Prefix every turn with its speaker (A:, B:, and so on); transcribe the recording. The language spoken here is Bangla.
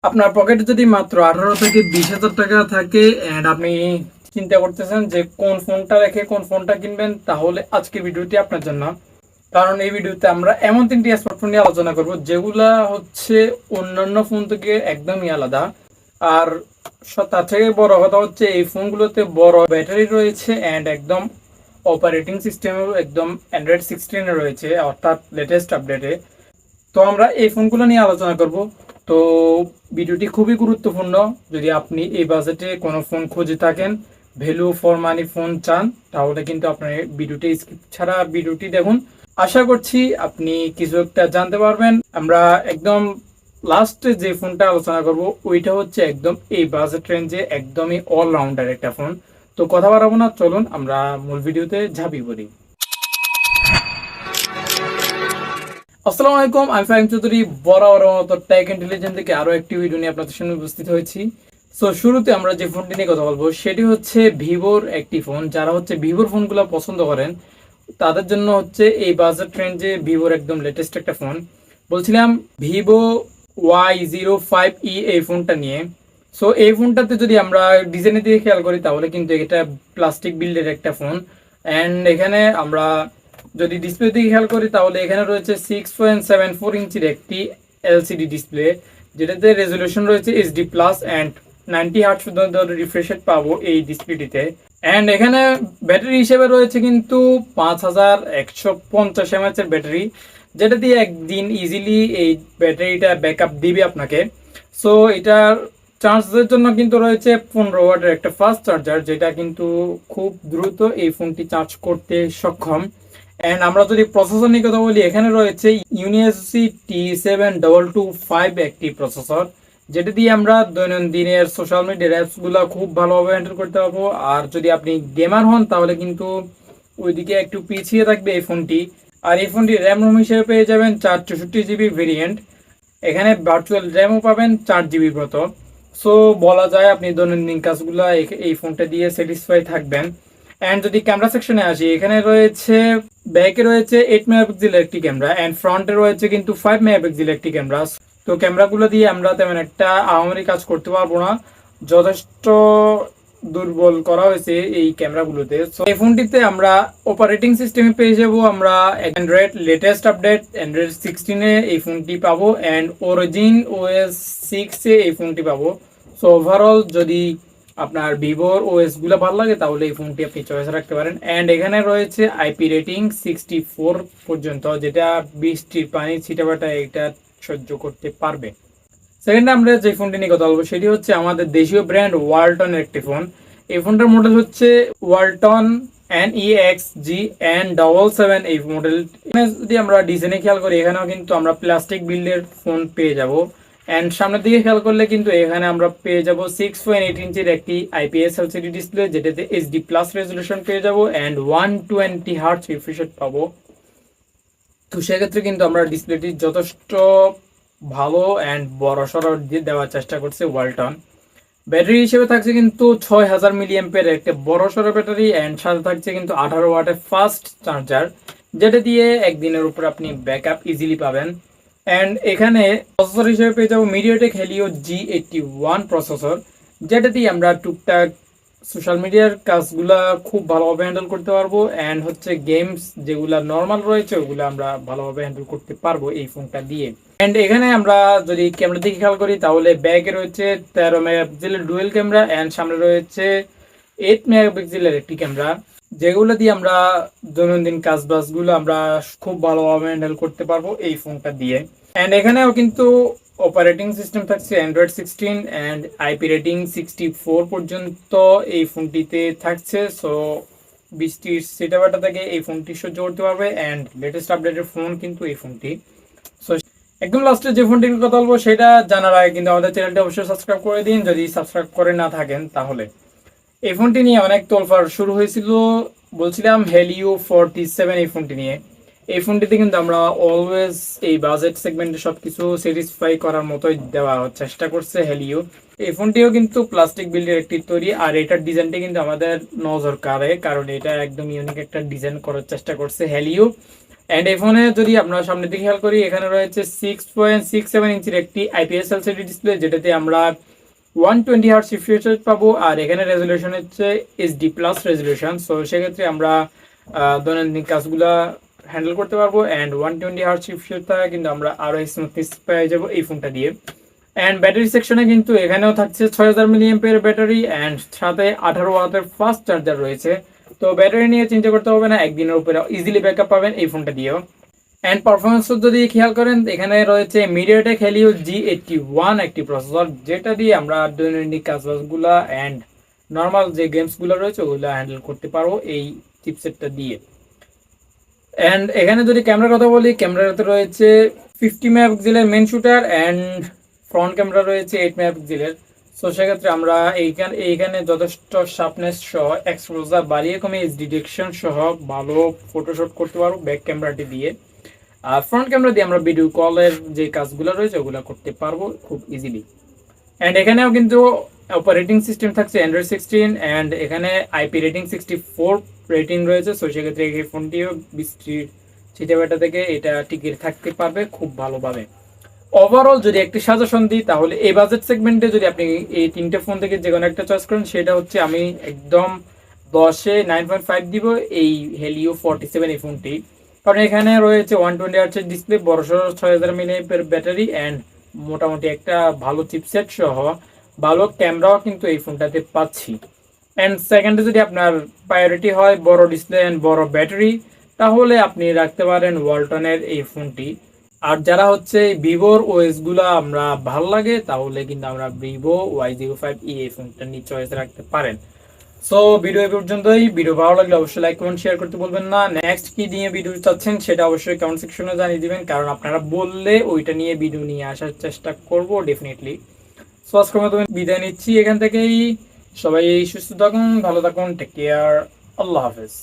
A: আপনার পকেটে যদি মাত্র 18 থেকে 20 হাজার টাকা থাকে এন্ড আপনি চিন্তা করতেছেন যে কোন ফোনটা রেখে কোন ফোনটা কিনবেন, তাহলে আজকের ভিডিওটি আপনার জন্য। কারণ এই ভিডিওতে আমরা এমন তিনটি স্মার্টফোন নিয়ে আলোচনা করব যেগুলা হচ্ছে অন্যান্য ফোন থেকে একদমই আলাদা। আর তার থেকে বড় কথা হচ্ছে এই ফোনগুলোতে বড় ব্যাটারি রয়েছে এন্ড একদম অপারেটিং সিস্টেমও একদম অ্যান্ড্রয়েড 16 রয়েছে, অর্থাৎ লেটেস্ট আপডেটে। তো আমরা এই ফোনগুলো নিয়ে আলোচনা করব। তো ভিডিওটি খুবই গুরুত্বপূর্ণ। যদি আপনি এই বাজেটে কোনো ফোন খুঁজে থাকেন, ভ্যালু ফর মানি ফোন চান, তাহলে কিন্তু আপনার ভিডিওটি স্কিপ ছাড়া ভিডিওটি দেখুন। আশা করছি আপনি কিছু একটা জানতে পারবেন। আমরা একদম লাস্টে যে ফোনটা আলোচনা করব ওইটা হচ্ছে একদম এই বাজেট রেঞ্জে একদমই অলরাউন্ডার একটা ফোন। তো কথা বাড়াবো না, চলুন আমরা মূল ভিডিওতে ঝাঁপিয়ে পড়ি। আসসালামু আলাইকুম, আমি ফাহিম চৌধুরী বরাবর মতো টেক ইন্টেলিজেন্স থেকে আরো একটি ভিডিও নিয়ে আপনাদের সামনে উপস্থিত হয়েছি। সো শুরুতে আমরা যে ফোনটি নিয়ে কথা বলবো সেটি হচ্ছে ভিভোর একটি ফোন। যারা হচ্ছে ভিভোর ফোনগুলো পছন্দ করেন তাদের জন্য হচ্ছে এই বাজেট রেঞ্জে ভিভোর একদম লেটেস্ট একটা ফোন। বলছিলাম ভিভো Y05E এই ফোনটা নিয়ে। সো এই ফোনটাতে যদি আমরা ডিজাইনের দিকে খেয়াল করি তাহলে কিন্তু এটা প্লাস্টিক বিল্ডের একটা ফোন। অ্যান্ড এখানে আমরা যদি ডিসপ্লে দিকে খেয়াল করি তাহলে এখানে রয়েছে 6.74 ইঞ্চির একটি এলসিডি ডিসপ্লে, যেটাতে রেজলিউশন রয়েছে এইচডি প্লাস অ্যান্ড 90 হার্টজ পর্যন্ত রিফ্রেশ রেট পাবো এই ডিসপ্লেটিতে। অ্যান্ড এখানে ব্যাটারি হিসেবে রয়েছে কিন্তু 5150 mAh এর ব্যাটারি, যেটা দিয়ে একদিন ইজিলি এই ব্যাটারিটা ব্যাকআপ দিবে আপনাকে। সো এটার চার্জের জন্য কিন্তু রয়েছে 15 ওয়াটের একটা ফাস্ট চার্জার, যেটা কিন্তু খুব দ্রুত এই ফোনটি চার্জ করতে সক্ষম। এন্ড আমরা যদি প্রসেসর নিয়ে কথা বলি, এখানে রয়েছে ইউনিএসসি T7225 একটি প্রসেসর, যেটা দিয়ে আমরা দৈনন্দিনের সোশ্যাল মিডিয়ার অ্যাপস গুলা খুব ভালোভাবে হ্যান্ডেল করতে পারবো। আর যদি আপনি গেমার হন তাহলে কিন্তু ওইদিকে একটু পিছিয়ে থাকবে এই ফোনটি। আর এই ফোনটি র্যাম রোম হিসেবে পেয়ে যাবেন 464 জিবি ভেরিয়েন্ট। এখানে ভার্চুয়াল র্যামও পাবেন 4 জিবির মতো। সো বলা যায় আপনি দৈনন্দিন কাজগুলো এই ফোনটা দিয়ে স্যাটিসফাই থাকবেন। অ্যান্ড যদি ক্যামেরা সেকশনে আসি, এখানে রয়েছে ব্যাকে রয়েছে 8 মেগাপিক্সেলের একটি ক্যামেরা অ্যান্ড ফ্রন্টে রয়েছে কিন্তু 5 মেগাপিক্সেলের একটি ক্যামেরা। তো ক্যামেরাগুলো দিয়ে আমরা তেমন একটা আহামরি কাজ করতে পারবো না, যথেষ্ট দুর্বল করা হয়েছে এই ক্যামেরাগুলোতে। সো এই ফোনটিতে আমরা অপারেটিং সিস্টেমে পেয়ে যাবো আমরা অ্যান্ড্রয়েড লেটেস্ট আপডেট অ্যান্ড্রয়েড 16 এই ফোনটি পাবো অ্যান্ড অরিজিন OS 6 এই ফোনটি পাবো। সো ওভারঅল যদি আপনার ভিভোর ওএস গুলো ভালো লাগে তাহলে এই ফোনটি আপনি চয়েস রাখতে পারেন। অ্যান্ড এখানে রয়েছে আইপি রেটিং 64 পর্যন্ত, যেটা বৃষ্টির পানি ছিটাফাটা এটা সহ্য করতে পারবে। সেকেন্ডে আমরা যে ফোনটি নিয়ে কথা বলবো সেটি হচ্ছে আমাদের দেশীয় ব্র্যান্ড ওয়ালটনের একটি ফোন। এই ফোনটার মডেল হচ্ছে ওয়ালটন NEXG-N77 এই মডেল। যদি আমরা ডিজাইনে খেয়াল করি এখানেও কিন্তু আমরা প্লাস্টিক বিল্ডের ফোন পেয়ে যাব। অ্যান্ড সামনের দিকে খেয়াল করলে কিন্তু এখানে আমরা পেয়ে যাব 6.8 ইঞ্চির একটি IPS এলসিডি ডিসপ্লে, যেটাতে এইচডি প্লাস রেজলিউশন পেয়ে যাব অ্যান্ড 120 হার্টজ রিফ্রেশ রেট পাবো। তো সেক্ষেত্রে কিন্তু আমরা ডিসপ্লেটি যথেষ্ট ভালো অ্যান্ড বড় সড়ো দিয়ে দেওয়ার চেষ্টা করছে ওয়ালটন। ব্যাটারি হিসেবে থাকছে কিন্তু 6000 mAh একটা বড় সড়ো ব্যাটারি অ্যান্ড সাথে থাকছে কিন্তু 18 ওয়াটের ফাস্ট চার্জার, যেটা দিয়ে একদিনের উপর আপনি ব্যাকআপ ইজিলি পাবেন। অ্যান্ড এখানে প্রসেসর হিসেবে পেয়ে যাবো মিডিয়াটেক হেলিও G81 প্রসেসর, যেটা দিয়ে আমরা টুকটাক সোশ্যাল মিডিয়ার কাজগুলা খুব ভালোভাবে হ্যান্ডেল করতে পারবো অ্যান্ড হচ্ছে গেমস যেগুলা নর্মাল রয়েছে ওগুলো আমরা ভালোভাবে হ্যান্ডেল করতে পারবো এই ফোনটা দিয়ে। অ্যান্ড এখানে আমরা যদি ক্যামেরা দিকে খেয়াল করি তাহলে ব্যাকে রয়েছে 13 মেগাপিক্সেলের ডুয়েল ক্যামেরা অ্যান্ড সামনে রয়েছে 8 মেগাপিক্সেলের একটি ক্যামেরা, যেগুলো দিয়ে আমরা দৈনন্দিন কাজ বাজগুলো আমরা খুব ভালোভাবে হ্যান্ডেল করতে পারবো এই ফোনটা দিয়ে। অ্যান্ড এখানেও কিন্তু অপারেটিং সিস্টেম থাকছে অ্যান্ড্রয়েড 16 অ্যান্ড আইপি রেটিং 64 পর্যন্ত এই ফোনটিতে থাকছে। সো বৃষ্টির সিটাবাটা থেকে এই ফোনটি সহ্য করতে পারবে অ্যান্ড লেটেস্ট আপডেটের ফোন কিন্তু এই ফোনটি। সো একদম লাস্টে যে ফোনটির কথা বলবো সেটা জানার আগে কিন্তু আমাদের চ্যানেলটি অবশ্যই সাবস্ক্রাইব করে দিন যদি সাবস্ক্রাইব করে না থাকেন তাহলে। এই ফোনটি নিয়ে অনেক তোলফাড় শুরু হয়েছিল, বলছিলাম হেলিও 47 এই ফোনটি নিয়ে। এই ফোনটিতে কিন্তু আমরা অলওয়েজ এই বাজেট সেগমেন্টে সবকিছু স্যাটিসফাই করার মতোই দেওয়ার চেষ্টা করছে হেলিও। এই ফোনটিও কিন্তু প্লাস্টিক বিল্ডের একটি তৈরি আর এটার ডিজাইনটা কিন্তু আমাদের নজর কাড়ে, কারণ এটা একদম ইউনিক একটা ডিজাইন করার চেষ্টা করছে হেলিও। অ্যান্ড এই ফোনে যদি আমরা সামনের দিকে খেয়াল করি, এখানে রয়েছে 6.67 ইঞ্চির একটি আইপিএস এলসিডি ডিসপ্লে, যেটাতে আমরা 120 হার্জ রিফ্রেশ রেট পাবো। আর এখানে রেজলিউশন হচ্ছে এইচডি প্লাস রেজলিউশন। সো সেক্ষেত্রে আমরা দৈনন্দিন কাজগুলা হ্যান্ডেল করতে পারবো। অ্যান্ড 120 হার্জ রিফ্রেশ রেট থাকা কিন্তু আমরা আরও স্মুথনেস পেয়ে যাবো এই ফোনটা দিয়ে। অ্যান্ড ব্যাটারি সেকশনে কিন্তু এখানেও থাকছে 6000 মিলিঅ্যাম্পিয়ার ব্যাটারি, অ্যান্ড সাথে 18 ওয়াটের ফাস্ট চার্জার রয়েছে। তো ব্যাটারি নিয়ে চিন্তা করতে হবে না, একদিনের উপরে ইজিলি ব্যাকআপ পাবেন এই ফোনটা দিয়েও। অ্যান্ড পারফরমেন্স যদি খেয়াল করেন, এখানে রয়েছে মিডিয়াটেক হেলিও G81 একটি প্রসেসর, যেটা দিয়ে আমরা দৈনন্দিন কাজবাজগুলা অ্যান্ড নর্মাল যে গেমসগুলো রয়েছে ওগুলো হ্যান্ডেল করতে পারবো এই চিপসেটটা দিয়ে। অ্যান্ড এখানে যদি ক্যামেরার কথা বলি, ক্যামেরাতে রয়েছে 50 মেগাপিক্সেলের main shooter and front camera রয়েছে 8 মেগাপিক্সেলের। সো সেক্ষেত্রে আমরা এইখানে যথেষ্ট শার্পনেস সহ এক্সপোজার বাড়িয়ে কমে এইচডি ডিটেকশন সহ ভালো ফটোশুট করতে পারবো ব্যাক ক্যামেরাটি দিয়ে। আর ফ্রন্ট ক্যামেরা দিয়ে আমরা ভিডিও কলের যে কাজগুলো রয়েছে ওগুলো করতে পারবো খুব ইজিলি। অ্যান্ড এখানেও কিন্তু অপারেটিং সিস্টেম থাকছে অ্যান্ড্রয়েড 16, অ্যান্ড এখানে আইপি রেটিং 64 রেটিং রয়েছে। সো সেক্ষেত্রে এই ফোনটিও বৃষ্টির ছিটেবাটা থেকে এটা টিকে থাকতে পারবে খুব ভালোভাবে। ওভারঅল যদি একটি সাজেশন দিই, তাহলে এই বাজেট সেগমেন্টে যদি আপনি এই তিনটে ফোন থেকে যে কোনো একটা চয়েস করেন, সেটা হচ্ছে আমি একদম 10-এ 9.5 দিব এই হেলিও 47 এই ফোনটি। কারণ এখানে রয়েছে 120 হার্টজের ডিসপ্লে, বড়সড় 6000 মিলিঅ্যাম্পিয়ার ব্যাটারি, অ্যান্ড মোটামুটি একটা ভালো চিপসেট সহ ভালো ক্যামেরাও কিন্তু এই ফোনটাতে পাচ্ছি। অ্যান্ড সেকেন্ডে যদি আপনার প্রায়োরিটি হয় বড় ডিসপ্লে অ্যান্ড বড় ব্যাটারি, তাহলে আপনি রাখতে পারেন ওয়ালটনের এই ফোনটি। আর যারা হচ্ছে ভিভোর ওএস গুলা আমরা ভালো লাগে, তাহলে কিন্তু আমরা ভিভো Y05E এই ফোনটা নিয়ে চয়েস রাখতে পারেন। সো ভিডিও এই পর্যন্তই। ভিডিও ভালো লাগলে অবশ্যই লাইক কমেন্ট শেয়ার করতে বলবেন না। নেক্সট কি নিয়ে ভিডিও চাচ্ছেন সেটা অবশ্যই কমেন্ট সেকশনে জানিয়ে দিবেন, কারণ আপনারা বললে ওইটা নিয়ে ভিডিও নিয়ে আসার চেষ্টা করব ডেফিনেটলি। সো আজকের মতো বিদায় নিচ্ছি এখান থেকেই। সবাই সুস্থ থাকুন, ভালো থাকুন, টেক কেয়ার, আল্লাহ হাফেজ।